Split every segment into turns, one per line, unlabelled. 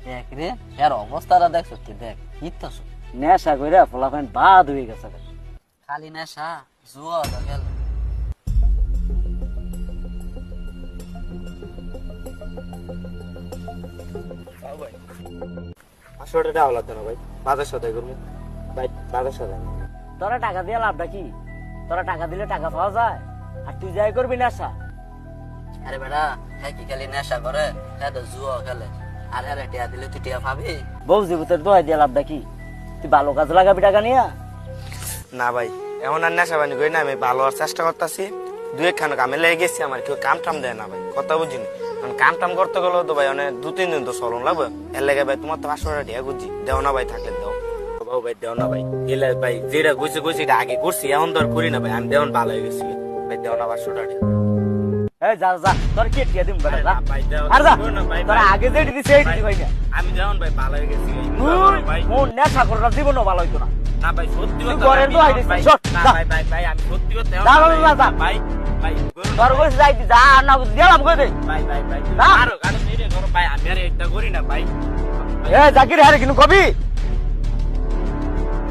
দেখ রে এর অবস্থাটা দেখছো কি দেখ ইত্তাস
নেশা কইরা ফলাফান বাদ হয়ে গেছে
খালি নেশা জুয়া খেল
আসলে টাকা লাগতো না ভাই বাজার সদাই করবো ভাই বাজার সদাই
তোরা টাকা দিয়ে লাভটা কি তোরা টাকা দিলে টাকা পাওয়া যায় আর তুই যাই করবি নেশা
আরে বেটা হ্যাঁ কি খালি নেশা করে হ্যাঁ তো জুয়া খেলে আর হ্যাঁ টিয়া দিলে তুই টিয়া পাবি
বউ জীবতের দোহাই দিয়ে লাভটা কি তুই ভালো কাজ লাগাবি টাকা নিয়া
না ভাই এমন আর নেশা বানি করি না আমি ভালো হওয়ার চেষ্টা করতেছি দু একখান কামে লেগে গেছি আমার কেউ কাম টাম দেয় না ভাই কথা বুঝিনি কাম টাম করতে গেলেও তো ভাই অনেক 2-3 দিন তো চলন লাগবে এর লেগে ভাই তোমার তো 500 টাকা দিয়া গুজি দেও না ভাই থাকলে দেও বাবু ভাই দেও না ভাই এলে ভাই যেটা গুছি গুছি এটা আগে করছি এখন তো আর করি না ভাই আমি দেওয়ান ভালো হয়ে গেছি ভাই দেও না 500 টাকা
এই যা যা তোর কে টিয়া দিম বেটা যা
ভাই দেও
আর যা
না ভাই
তোরা আগে যেটি দিছে এই দিছি ভাই না
আমি দেওয়ান ভাই ভালো হয়ে গেছি ভাই
মোর নেশা করার জীবনও ভালো হইতো না
না ভাই সত্যি
তুই
কথা
ঘরের দোহাই দিছিস,
ভাই
শোন,
না
যা।
ভাই ভাই ভাই আমি সত্যি কথা
যা, যা, যা।
ভাই ভাই
তোর কইছে যাই যা না দিলাম কই দে
ভাই ভাই ভাই
না।
আরো আরো মেরে করো ভাই আমি আর একটা করি না ভাই
এ জাকির হারে কিন্তু কবি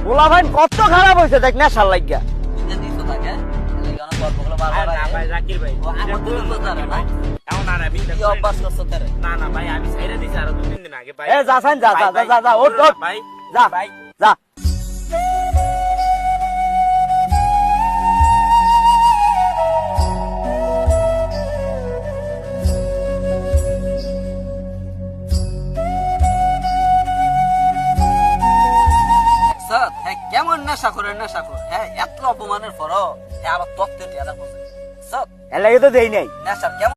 পোলা ভাই কত খারাপ হইছে দেখ নেশার লাগিয়া
তুই দিছো তাকে এলাকা অনেক গল্পগুলো
আর
বারবার
না
আগে
ভাই জাকির ভাই
ও, আমার তো তো জানে না।
এমন আর আমি
কি অভ্যাস করছো তারে
না না ভাই আমি ছাইরা দিছি আর 2-3 দিন আগে ভাই
এ যা সাইন যা যা
ভাই,
যা যা ওঠ ওঠ
ভাই
যা
ভাই
যা
স্যার হ্যাঁ কেমন নেশা করে হ্যাঁ এত অপমানের পরও হ্যাঁ আবার তত্ত্বের টিয়াটা বসে স্যার
এর লাগে তো দেই নাই
নেশার কেমন